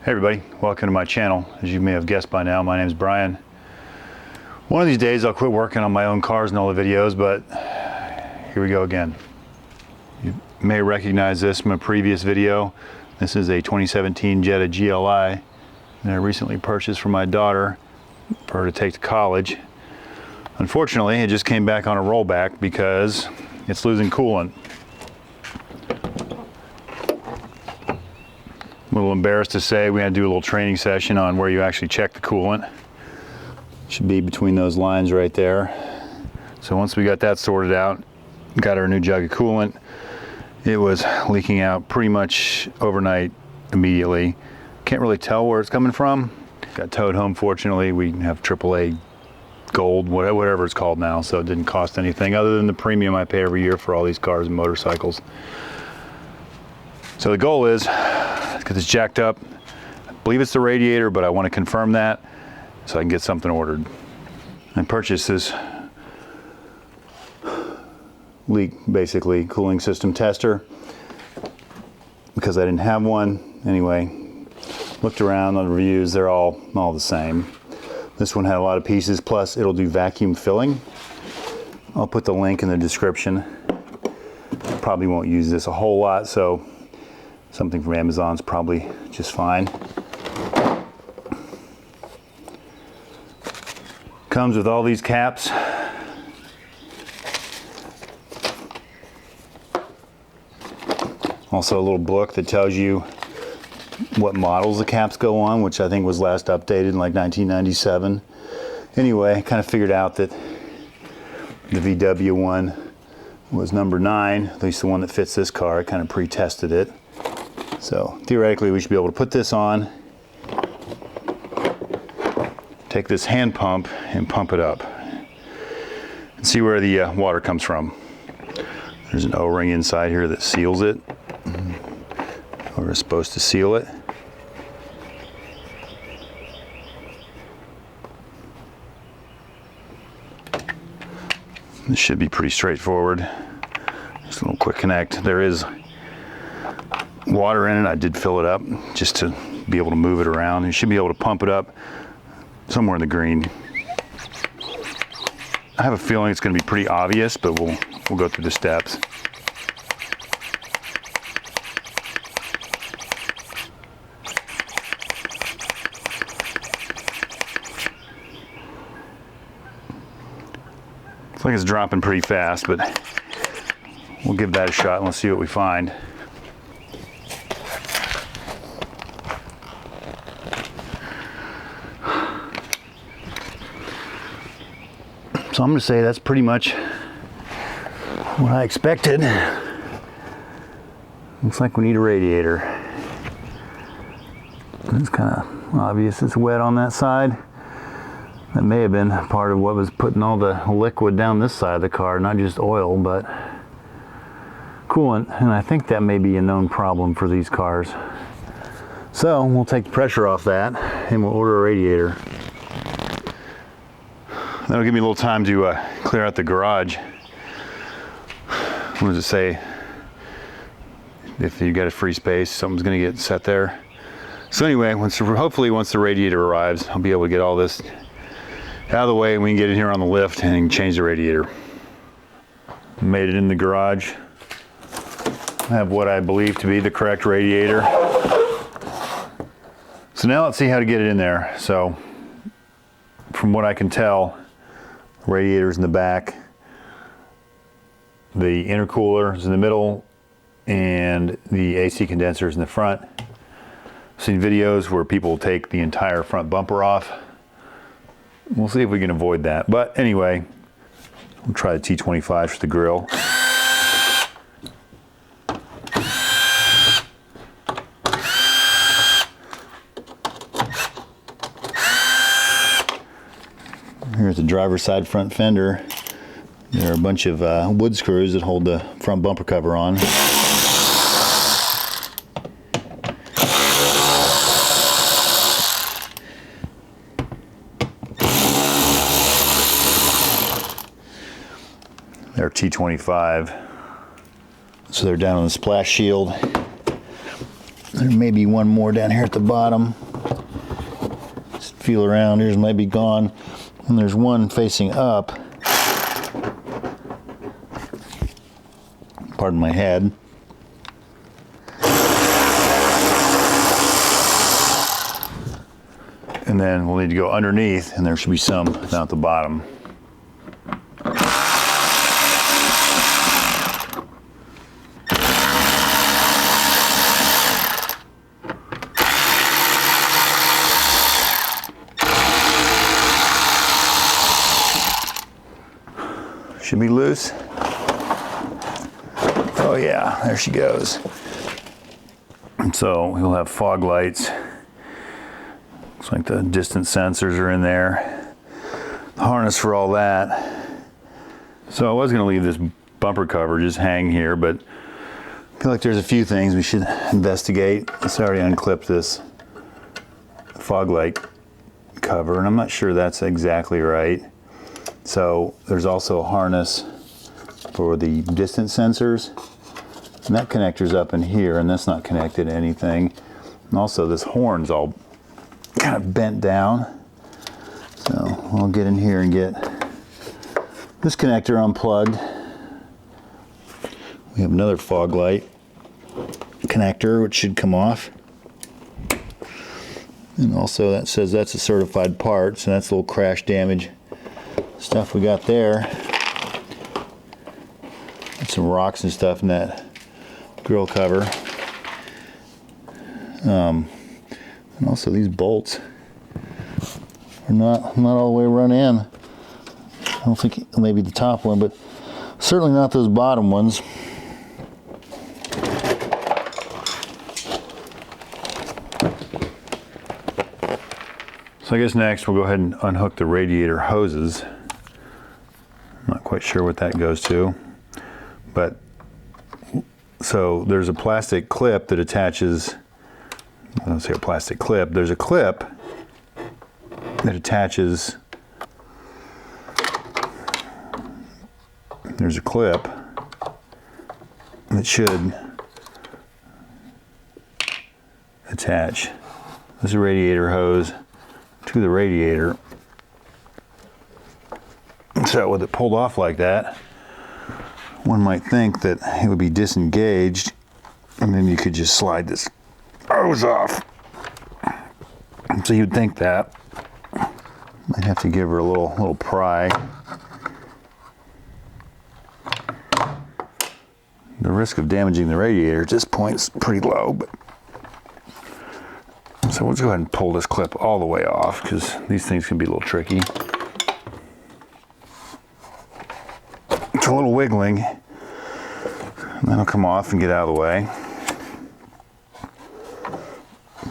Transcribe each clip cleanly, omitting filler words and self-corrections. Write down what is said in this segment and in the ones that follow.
Hey everybody, welcome to my channel. As you may have guessed by now, my name is Brian. One of these days I'll quit working on my own cars and all the videos, but here we go again. You may recognize this from a previous video. This is a 2017 Jetta GLI that I recently purchased for my daughter for her to take to college. Unfortunately, it just came back on a rollback because it's losing coolant. I'm a little embarrassed to say we had to do a little training session on where you actually check the coolant. Should be between those lines right there. So once we got that sorted out, got her a new jug of coolant, it was leaking out pretty much overnight immediately. Can't really tell where it's coming from. Got towed home, fortunately. We have AAA Gold, whatever it's called now, so it didn't cost anything other than the premium I pay every year for all these cars and motorcycles. So the goal is to get this jacked up. I believe it's the radiator, but I want to confirm that so I can get something ordered. I purchased this leak, basically, cooling system tester because I didn't have one. Anyway, looked around on the reviews, they're all the same. This one had a lot of pieces, plus it'll do vacuum filling. I'll put the link in the description. Probably won't use this a whole lot, so something from Amazon's probably just fine. Comes with all these caps. Also a little book that tells you what models the caps go on, which I think was last updated in like 1997. Anyway, I kind of figured out that the VW one was number 9, at least the one that fits this car. I kind of pre-tested it. So theoretically we should be able to put this on, take this hand pump and pump it up and see where the water comes from. There's an O-ring inside here that seals it, or is supposed to seal it. This should be pretty straightforward. Just a little quick connect. There is water in it. I did fill it up just to be able to move it around. You should be able to pump it up somewhere in the green. I have a feeling it's going to be pretty obvious, but we'll go through the steps. Looks like it's dropping pretty fast, but we'll give that a shot and let's see what we find. So I'm going to say that's pretty much what I expected. Looks like we need a radiator. It's kind of obvious it's wet on that side. That may have been part of what was putting all the liquid down this side of the car, not just oil, but coolant. And I think that may be a known problem for these cars. So we'll take the pressure off that and we'll order a radiator. That'll give me a little time to clear out the garage. What does it say? If you got a free space, something's gonna get set there. So anyway, hopefully once the radiator arrives, I'll be able to get all this out of the way and we can get in here on the lift and change the radiator. Made it in the garage. I have what I believe to be the correct radiator. So now let's see how to get it in there. So from what I can tell, radiator's in the back, the intercooler is in the middle, and the AC condenser is in the front. I've seen videos where people take the entire front bumper off. We'll see if we can avoid that. But anyway, we'll try the T25 for the grill. Here's the driver's side front fender. There are a bunch of wood screws that hold the front bumper cover on. They're T25. So they're down on the splash shield. There may be one more down here at the bottom. Just feel around, yours might be gone. And there's one facing up. Pardon my head. And then we'll need to go underneath, and there should be some down at the bottom. Should be loose. Oh yeah, there she goes. So we'll have fog lights. Looks like the distance sensors are in there. The harness for all that. So I was gonna leave this bumper cover just hang here, but I feel like there's a few things we should investigate. Let's already unclip this fog light cover, and I'm not sure that's exactly right. So there's also a harness for the distance sensors, and that connector's up in here, and that's not connected to anything. And also this horn's all kind of bent down. So I'll get in here and get this connector unplugged. We have another fog light connector which should come off. And also that says that's a certified part, so that's a little crash damage stuff we got there. And some rocks and stuff in that grill cover. And also these bolts are not all the way run in. I don't think maybe the top one, but certainly not those bottom ones. So I guess next we'll go ahead and unhook the radiator hoses. I'm not quite sure what that goes to, but so there's a plastic clip that attaches, I don't say a plastic clip, there's a clip that attaches, there's a clip that should attach this radiator hose to the radiator. So with it pulled off like that, one might think that it would be disengaged, and then you could just slide this hose off. So you'd think that. Might have to give her a little pry. The risk of damaging the radiator at this point is pretty low, but so we'll just go ahead and pull this clip all the way off, because these things can be a little tricky. It's a little wiggling, and then it'll come off and get out of the way.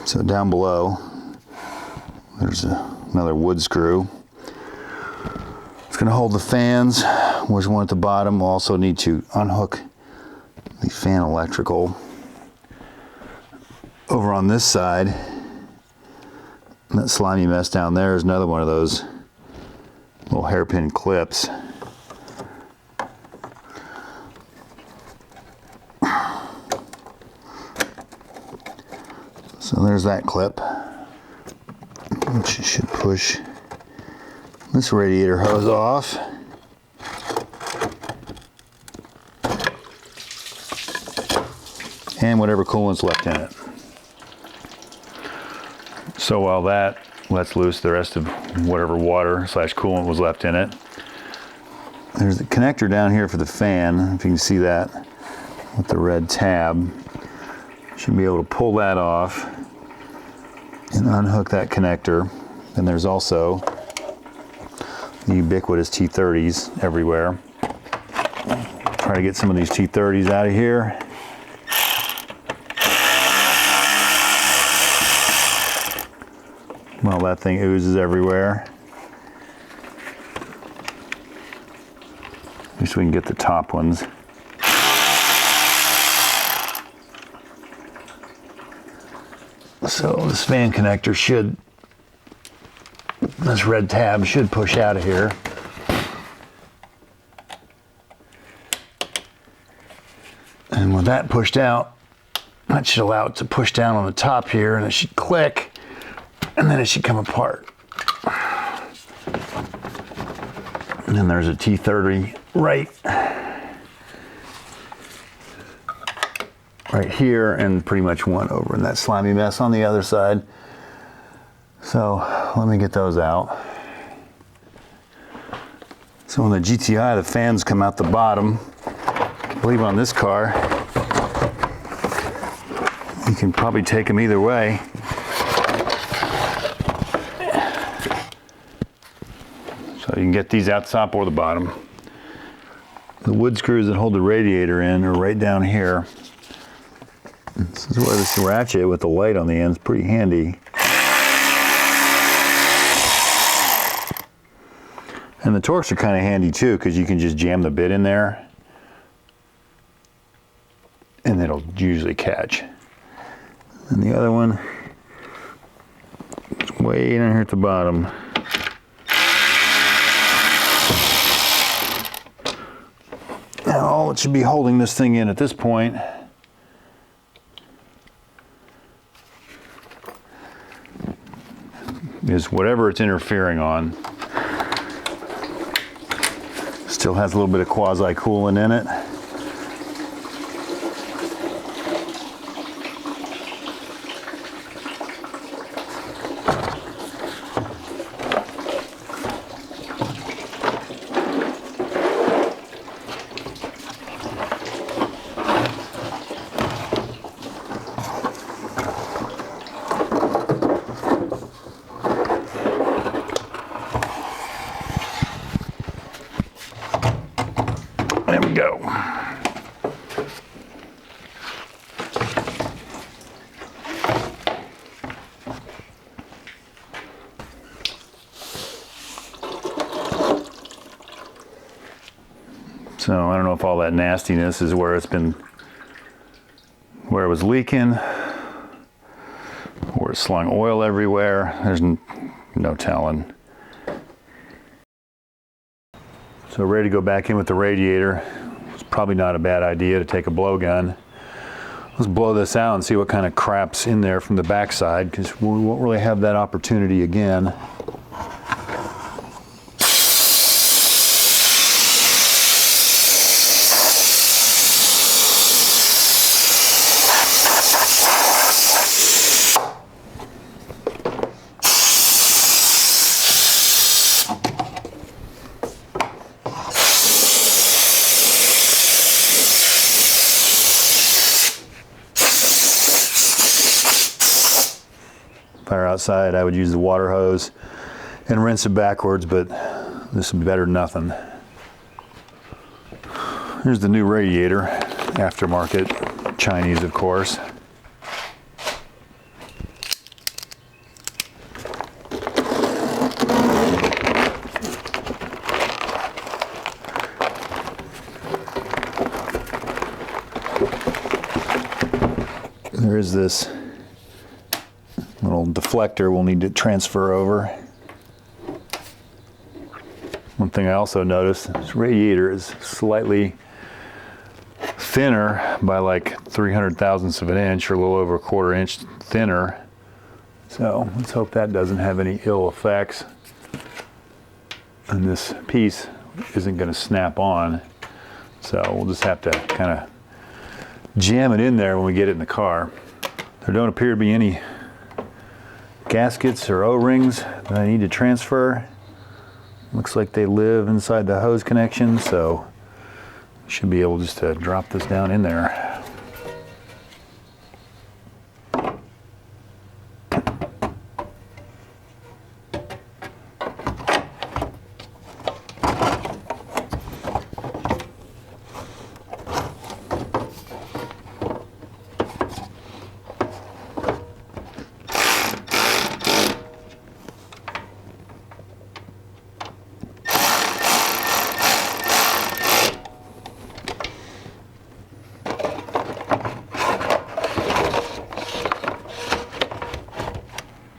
So down below, there's another wood screw. It's going to hold the fans. There's one at the bottom. We'll also need to unhook the fan electrical. Over on this side, that slimy mess down there is another one of those little hairpin clips. So there's that clip, which should push this radiator hose off. And whatever coolant's left in it. So while that lets loose the rest of whatever water / coolant was left in it, there's a connector down here for the fan, if you can see that with the red tab. Should be able to pull that off and unhook that connector. And there's also the ubiquitous T30s everywhere. Try to get some of these T30s out of here. Well, that thing oozes everywhere. At least we can get the top ones. So this fan connector should, this red tab should push out of here. And with that pushed out, That should allow it to push down on the top here, and it should click, and then it should come apart. And then there's a T30 right here, and pretty much one over in that slimy mess on the other side. So let me get those out. So on the GTI, the fans come out the bottom. I believe on this car, you can probably take them either way. So you can get these out the top or the bottom. The wood screws that hold the radiator in are right down here. This is where this ratchet with the light on the end is pretty handy. And the Torx are kind of handy too, because you can just jam the bit in there and it'll usually catch. And the other one is way down here at the bottom. Now all that should be holding this thing in at this point is whatever it's interfering on. Still has a little bit of quasi-coolant in it. There we go. So I don't know if all that nastiness is where it's been, where it was leaking, or it's slung oil everywhere. There's no telling. So ready to go back in with the radiator. It's probably not a bad idea to take a blowgun. Let's blow this out and see what kind of crap's in there from the backside, because we won't really have that opportunity again. If I were outside, I would use the water hose and rinse it backwards, but this would be better than nothing. Here's the new radiator, aftermarket, Chinese of course. There is this little deflector we'll need to transfer over. One thing I also noticed, this radiator is slightly thinner by like 300 thousandths of an inch, or a little over a quarter inch thinner. So let's hope that doesn't have any ill effects. And this piece isn't going to snap on. So we'll just have to kind of jam it in there when we get it in the car. There don't appear to be any gaskets or O-rings that I need to transfer. Looks like they live inside the hose connection, so should be able just to drop this down in there.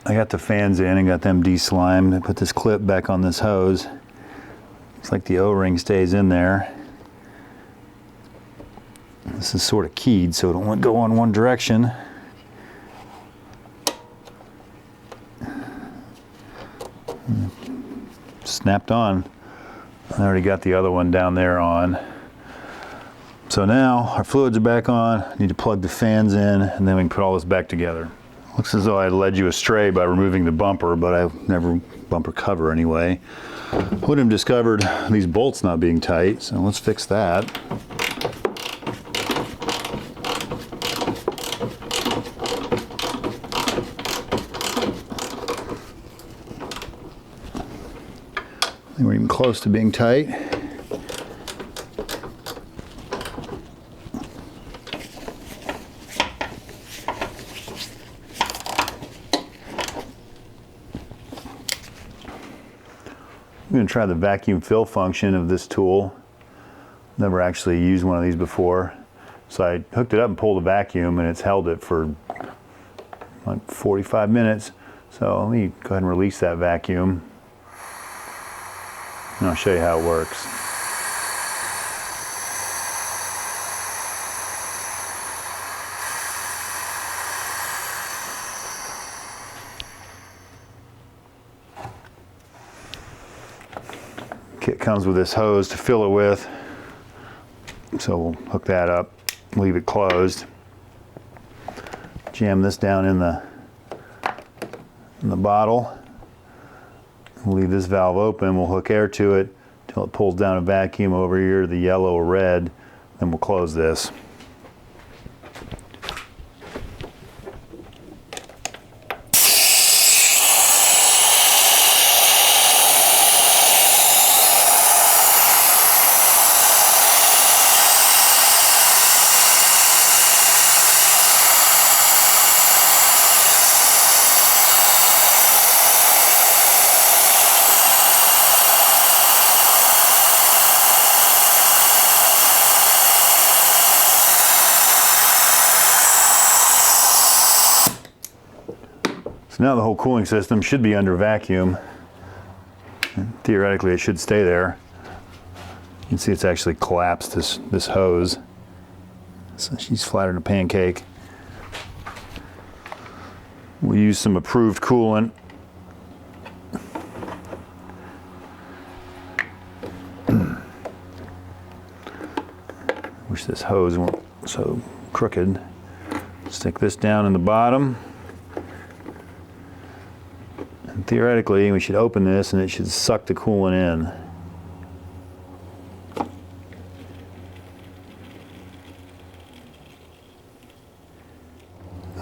I got the fans in and got them de-slimed. I put this clip back on this hose. Looks like the O-ring stays in there. This is sort of keyed, so it won't go in one direction. Snapped on. I already got the other one down there on. So now our fluids are back on. Need to plug the fans in, and then we can put all this back together. Looks as though I led you astray by removing the bumper, but I never bumper cover anyway. Would have discovered these bolts not being tight, so let's fix that. I think we're even close to being tight. I'm going to try the vacuum fill function of this tool. Never actually used one of these before. So I hooked it up and pulled a vacuum, and it's held it for like 45 minutes. So let me go ahead and release that vacuum. And I'll show you how it works. Kit comes with this hose to fill it with. So we'll hook that up, leave it closed. Jam this down in the bottle. We'll leave this valve open. We'll hook air to it until it pulls down a vacuum over here, the yellow or red. Then we'll close this. So now the whole cooling system should be under vacuum. And theoretically, it should stay there. You can see it's actually collapsed, this hose. So she's flatter than a pancake. We use some approved coolant. Wish this hose weren't so crooked. Stick this down in the bottom. And theoretically, we should open this and it should suck the coolant in.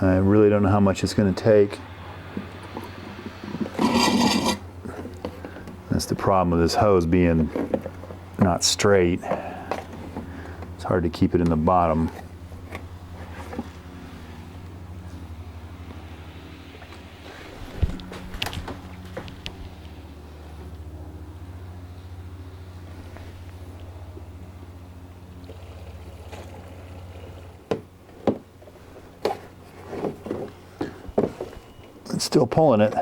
I really don't know how much it's going to take. That's the problem with this hose being not straight. It's hard to keep it in the bottom. It's still pulling it.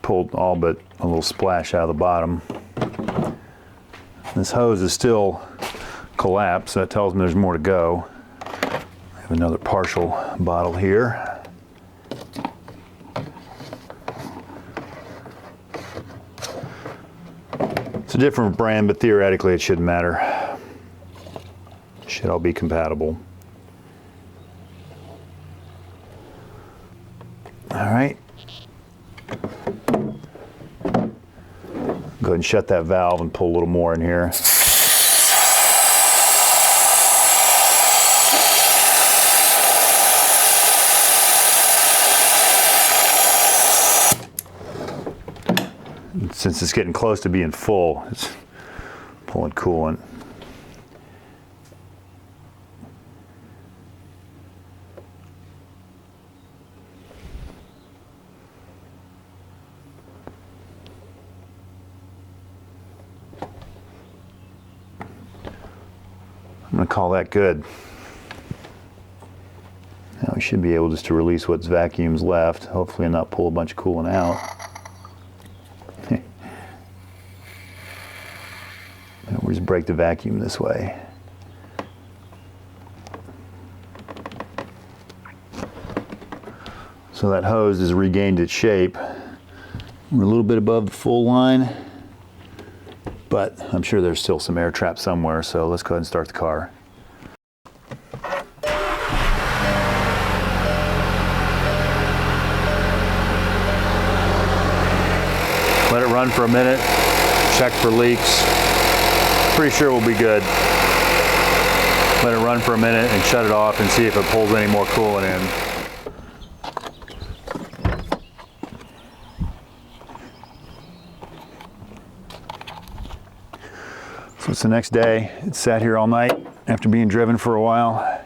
Pulled all but a little splash out of the bottom. This hose is still collapsed, so that tells me there's more to go. I have another partial bottle here. It's a different brand, but theoretically it shouldn't matter. It should all be compatible. All right. Go ahead and shut that valve and pull a little more in here. since it's getting close to being full, it's pulling coolant. I'm going to call that good. Now we should be able just to release what's vacuum's left, hopefully not pull a bunch of coolant out. We just break the vacuum this way. So that hose has regained its shape. We're a little bit above the full line, but I'm sure there's still some air trapped somewhere, so let's go ahead and start the car. Let it run for a minute, check for leaks. Pretty sure we'll be good. Let it run for a minute and shut it off and see if it pulls any more coolant in. So it's the next day. It sat here all night after being driven for a while.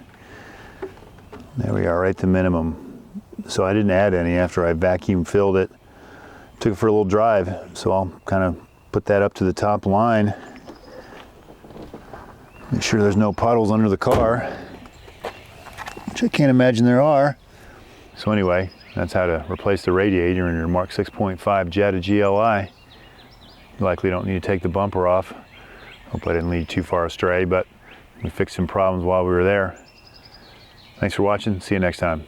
There we are, right to minimum. So I didn't add any after I vacuum filled it. Took it for a little drive, so I'll kind of put that up to the top line. Make sure there's no puddles under the car, which I can't imagine there are. So anyway, that's how to replace the radiator in your Mark 6.5 Jetta GLI. You likely don't need to take the bumper off. Hope I didn't lead too far astray, but we fixed some problems while we were there. Thanks for watching. See you next time.